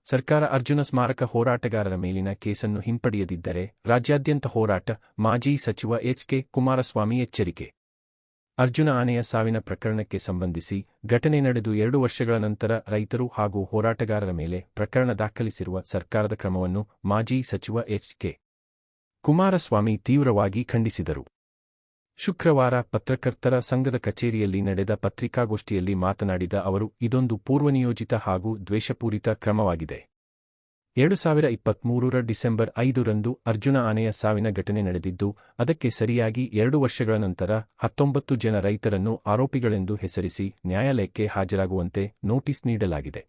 ಸರ್ಕಾರ ಅರ್ಜುನ ಸ್ಮಾರಕ ಹೋರಾಟಗಾರರ ಮೇಲಿನ ಕೇಸನ್ನು ಹಿಂಪಡೆಯದಿದ್ದರೆ ರಾಜ್ಯಾದ್ಯಂತ ಹೋರಾಟ, ಮಾಜಿ ಸಚಿವ ಎಚ್.ಕೆ. ಕುಮಾರಸ್ವಾಮಿ ಎಚ್ಚರಿಕೆ. ಅರ್ಜುನ ಆನೆಯ ಸಾವಿನ ಪ್ರಕರಣಕ್ಕೆ ಸಂಬಂಧಿಸಿ ಘಟನೆ ನಡೆದು 2 ವರ್ಷಗಳ ನಂತರ ರೈತರು ಹಾಗೂ ಹೋರಾಟಗಾರರ ಮೇಲೆ ಪ್ರಕರಣ ದಾಖಲಿಸಿರುವ ಸರ್ಕಾರದ ಕ್ರಮವನ್ನು ಮಾಜಿ ಸಚಿವ ಎಚ್.ಕೆ. ಕುಮಾರಸ್ವಾಮಿ ತೀವ್ರವಾಗಿ ಖಂಡಿಸಿದರು. ಶುಕ್ರವಾರ ಪತ್ರಕರ್ತರ ಸಂಘದ ಕಚೇರಿಯಲ್ಲಿ ನಡೆದ ಪತ್ರಿಕಾಗೋಷ್ಠಿಯಲ್ಲಿ ಮಾತನಾಡಿದ ಅವರು, ಇದೊಂದು ಪೂರ್ವನಿಯೋಜಿತ ಹಾಗೂ ದ್ವೇಷಪೂರಿತ ಕ್ರಮವಾಗಿದೆ. 2023ರ ಡಿಸೆಂಬರ್ 5ರಂದು ಅರ್ಜುನ ಆನೆಯ ಸಾವಿನ ಘಟನೆ ನಡೆದಿದ್ದು, ಅದಕ್ಕೆ ಸರಿಯಾಗಿ 2 ವರ್ಷಗಳ ನಂತರ 19 ಜನ ರೈತರನ್ನು ಆರೋಪಿಗಳೆಂದು ಹೆಸರಿಸಿ ನ್ಯಾಯಾಲಯಕ್ಕೆ ಹಾಜರಾಗುವಂತೆ ನೋಟಿಸ್ ನೀಡಲಾಗಿದೆ.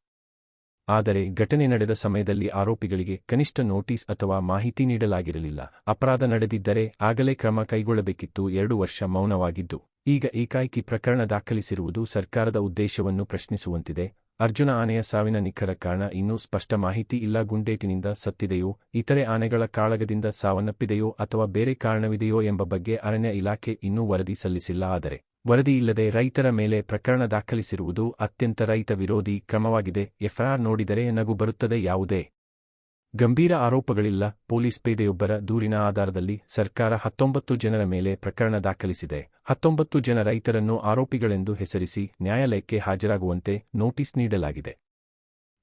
ಆದರೆ ಘಟನೆ ನಡೆದ ಸಮಯದಲ್ಲಿ ಆರೋಪಿಗಳಿಗೆ ಕನಿಷ್ಠ ನೋಟಿಸ್ ಅಥವಾ ಮಾಹಿತಿ ನೀಡಲಾಗಿರಲಿಲ್ಲ. ಅಪರಾಧ ನಡೆದಿದ್ದರೆ ಆಗಲೇ ಕ್ರಮ ಕೈಗೊಳ್ಳಬೇಕಿತ್ತು. 2 ವರ್ಷ ಮೌನವಾಗಿದ್ದು, ಈಗ ಏಕಾಏಕಿ ಪ್ರಕರಣ ದಾಖಲಿಸಿರುವುದು ಸರ್ಕಾರದ ಉದ್ದೇಶವನ್ನು ಪ್ರಶ್ನಿಸುವಂತಿದೆ. ಅರ್ಜುನ ಆನೆಯ ಸಾವಿನ ನಿಖರ ಕಾರಣ ಇನ್ನೂ ಸ್ಪಷ್ಟ ಮಾಹಿತಿ ಇಲ್ಲ. ಗುಂಡೇಟಿನಿಂದ ಸತ್ತಿದೆಯೋ, ಇತರೆ ಆನೆಗಳ ಕಾಳಗದಿಂದ ಸಾವನ್ನಪ್ಪಿದೆಯೋ ಅಥವಾ ಬೇರೆ ಕಾರಣವಿದೆಯೋ ಎಂಬ ಬಗ್ಗೆ ಅರಣ್ಯ ಇಲಾಖೆ ಇನ್ನೂ ವರದಿ ಸಲ್ಲಿಸಿಲ್ಲ. ಆದರೆ ವರದಿ ಇಲ್ಲದೆ ರೈತರ ಮೇಲೆ ಪ್ರಕರಣ ದಾಖಲಿಸಿರುವುದು ಅತ್ಯಂತ ರೈತ ವಿರೋಧಿ ಕ್ರಮವಾಗಿದೆ. ಎಫ್ಐಆರ್ ನೋಡಿದರೆ ನಗು ಬರುತ್ತದೆ. ಯಾವುದೇ ಗಂಭೀರ ಆರೋಪಗಳಿಲ್ಲ. ಪೊಲೀಸ್ ಪೇದೆಯೊಬ್ಬರ ದೂರಿನ ಆಧಾರದಲ್ಲಿ ಸರ್ಕಾರ 19 ಜನರ ಮೇಲೆ ಪ್ರಕರಣ ದಾಖಲಿಸಿದೆ. 19 ಜನ ರೈತರನ್ನು ಆರೋಪಿಗಳೆಂದು ಹೆಸರಿಸಿ ನ್ಯಾಯಾಲಯಕ್ಕೆ ಹಾಜರಾಗುವಂತೆ ನೋಟಿಸ್ ನೀಡಲಾಗಿದೆ.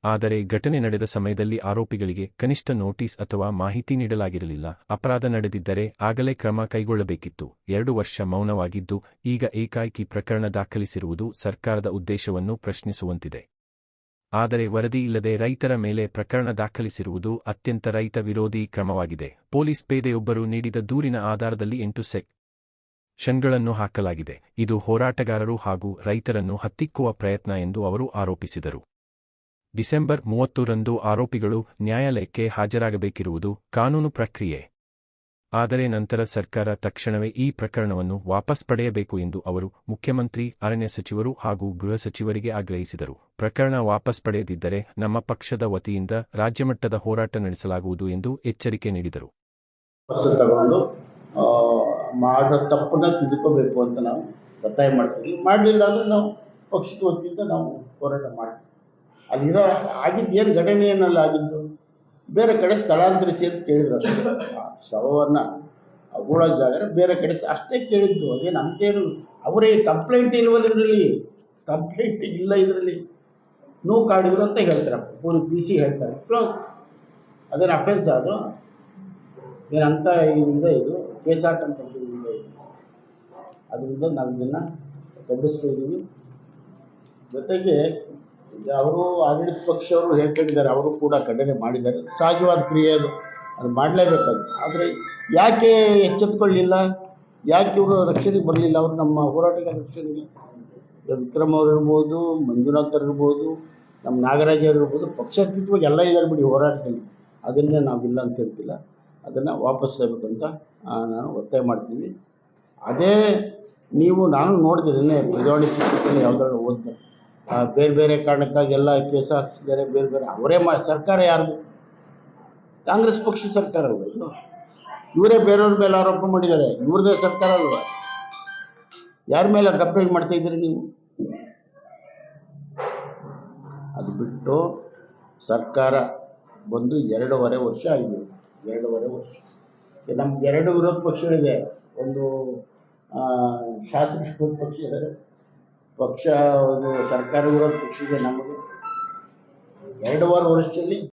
ಆದರೆ ಘಟನೆ ನಡೆದ ಸಮಯದಲ್ಲಿ ಆರೋಪಿಗಳಿಗೆ ಕನಿಷ್ಠ ನೋಟಿಸ್ ಅಥವಾ ಮಾಹಿತಿ ನೀಡಲಾಗಿರಲಿಲ್ಲ. ಅಪರಾಧ ನಡೆದಿದ್ದರೆ ಆಗಲೇ ಕ್ರಮ ಕೈಗೊಳ್ಳಬೇಕಿತ್ತು. 2 ವರ್ಷ ಮೌನವಾಗಿದ್ದು, ಈಗ ಏಕಾಏಕಿ ಪ್ರಕರಣ ದಾಖಲಿಸಿರುವುದು ಸರ್ಕಾರದ ಉದ್ದೇಶವನ್ನು ಪ್ರಶ್ನಿಸುವಂತಿದೆ. ಆದರೆ ವರದಿ ಇಲ್ಲದೆ ರೈತರ ಮೇಲೆ ಪ್ರಕರಣ ದಾಖಲಿಸಿರುವುದು ಅತ್ಯಂತ ರೈತ ವಿರೋಧಿ ಕ್ರಮವಾಗಿದೆ. ಪೊಲೀಸ್ ಪೇದೆಯೊಬ್ಬರು ನೀಡಿದ ದೂರಿನ ಆಧಾರದಲ್ಲಿ 8 ಸೆಕ್ಷನ್ಗಳನ್ನು ಹಾಕಲಾಗಿದೆ. ಇದು ಹೋರಾಟಗಾರರು ಹಾಗೂ ರೈತರನ್ನು ಹತ್ತಿಕ್ಕುವ ಪ್ರಯತ್ನ ಎಂದು ಅವರು ಆರೋಪಿಸಿದರು. ಡಿಸೆಂಬರ್ 30ರಂದು ಆರೋಪಿಗಳು ನ್ಯಾಯಾಲಯಕ್ಕೆ ಹಾಜರಾಗಬೇಕಿರುವುದು ಕಾನೂನು ಪ್ರಕ್ರಿಯೆ. ಆದರೆ ನಂತರ ಸರ್ಕಾರ ತಕ್ಷಣವೇ ಈ ಪ್ರಕರಣವನ್ನು ವಾಪಸ್ ಪಡೆಯಬೇಕು ಎಂದು ಅವರು ಮುಖ್ಯಮಂತ್ರಿ, ಅರಣ್ಯ ಸಚಿವರು ಹಾಗೂ ಗೃಹ ಸಚಿವರಿಗೆ ಆಗ್ರಹಿಸಿದರು. ಪ್ರಕರಣ ವಾಪಸ್ ಪಡೆಯದಿದ್ದರೆ ನಮ್ಮ ಪಕ್ಷದ ವತಿಯಿಂದ ರಾಜ್ಯಮಟ್ಟದ ಹೋರಾಟ ನಡೆಸಲಾಗುವುದು ಎಂದು ಎಚ್ಚರಿಕೆ ನೀಡಿದರು. ಮಾಡೋ ತಪ್ಪನ್ನ ತಿದ್ದುಕೋಬೇಕು ಅಂತ ನಾವು ಒತ್ತಾಯ ಮಾಡ್ತೀವಿ. ಮಾಡಲಿಲ್ಲ ಅಂದರೆ ನಾವು ಪಕ್ಷದ ವತಿಯಿಂದ ನಾವು ಹೋರಾಟ ಮಾಡ್ತೀವಿ. ಅಲ್ಲಿರೋ ಆಗಿದ್ದೇನು ಘಟನೆ ಏನಲ್ಲ ಆಗಿದ್ದು, ಬೇರೆ ಕಡೆ ಸ್ಥಳಾಂತರಿಸಿ ಅಂತ ಕೇಳಿದ್ರು. ಶವವನ್ನು ಹೂಳೋ ಜಾಗ ಬೇರೆ ಕಡೆ ಅಷ್ಟೇ ಕೇಳಿದ್ದು. ಅದೇನು ಅಂತೇನು ಅವರೇ ಕಂಪ್ಲೇಂಟ್ ಇಲ್ವಲ್ಲ, ಇದರಲ್ಲಿ ಕಂಪ್ಲೇಂಟ್ ಇಲ್ಲ, ಇದರಲ್ಲಿ ನೋವು ಕಾಡಿದ್ರು ಅಂತ ಹೇಳ್ತಾರೆ. PC ಹೇಳ್ತಾರೆ, ಕ್ಲೋಸ್. ಅದೇನು ಅಫೆನ್ಸ್ ಅದು ಏನಂತ ಇದೆ, ಇದು ಕೇಸಾಟ ಅಂತ ಇದೆ. ಅದರಿಂದ ನಾವು ಇದನ್ನು ಖಂಡಿಸ್ತಾ ಇದ್ದೀವಿ. ಜೊತೆಗೆ ಅವರು ಆಡಳಿತ ಪಕ್ಷವರು ಹೇಳ್ಕೊಂಡಿದ್ದಾರೆ, ಅವರು ಕೂಡ ಖಂಡನೆ ಮಾಡಿದ್ದಾರೆ. ಸಹಜವಾದ ಕ್ರಿಯೆ ಅದು ಮಾಡಲೇಬೇಕಾಗಿ. ಆದರೆ ಯಾಕೆ ಎಚ್ಚೆತ್ತುಕೊಳ್ಳಲಿಲ್ಲ, ಯಾಕೆ ಇವರು ರಕ್ಷಣೆಗೆ ಬರಲಿಲ್ಲ? ಅವರು ನಮ್ಮ ಹೋರಾಟಗಾರ ರಕ್ಷಣೆಗೆ ವಿಕ್ರಮ್ ಅವರು ಇರ್ಬೋದು, ಮಂಜುನಾಥ್ ಅವರು ಇರ್ಬೋದು, ನಮ್ಮ ನಾಗರಾಜ್ ಅವರು ಇರ್ಬೋದು, ಪಕ್ಷಾತೀತವಾಗಿ ಎಲ್ಲ ಇದ್ದಾರೆ ಬಿಡಿ ಹೋರಾಟದಲ್ಲಿ. ಅದನ್ನೇ ನಾವಿಲ್ಲ ಅಂತ ಹೇಳ್ತಿಲ್ಲ. ಅದನ್ನು ವಾಪಸ್ ತರಬೇಕಂತ ನಾನು ಒತ್ತಾಯ ಮಾಡ್ತೀವಿ. ಅದೇ ನಾನು ನೋಡಿದ್ರೆ ಪ್ರಜಾವಾಣಿ ಪುಸ್ತಕದಲ್ಲಿ ಯಾವುದಾದ್ರು ಓದಿದೆ, ಬೇರೆ ಬೇರೆ ಕಾರಣಕ್ಕಾಗಿ ಎಲ್ಲ ಕೇಸ್ ಹಾಕ್ಸಿದ್ದಾರೆ, ಬೇರೆ ಬೇರೆ ಅವರೇ ಮಾಡಿ. ಸರ್ಕಾರ ಯಾರ್ದು? ಕಾಂಗ್ರೆಸ್ ಪಕ್ಷ ಸರ್ಕಾರ ಅಲ್ವ? ಇವರೇ ಬೇರೆಯವ್ರ ಮೇಲೆ ಆರೋಪ ಮಾಡಿದ್ದಾರೆ. ಇವ್ರದೇ ಸರ್ಕಾರ ಅಲ್ವ? ಯಾರ ಮೇಲೆ ಕಂಪ್ಲೇಂಟ್ ಮಾಡ್ತಾ ಇದ್ದೀರಿ ನೀವು? ಅದು ಬಿಟ್ಟು ಸರ್ಕಾರ ಬಂದು 2.5 ವರ್ಷ ಆಗಿದೆ. 2.5 ವರ್ಷ ನಮ್ಗೆ 2 ವಿರೋಧ ಪಕ್ಷಗಳಿದೆ. ಒಂದು ಶಾಸಕ ವಿರೋಧ ಪಕ್ಷ ಇದ್ದಾರೆ, ಒಂದು ಸರ್ಕಾರ ವಿರೋಧ ಪಕ್ಷ ಇದೆ. ನಮಗೆ 2.5 ವರ್ಷದಲ್ಲಿ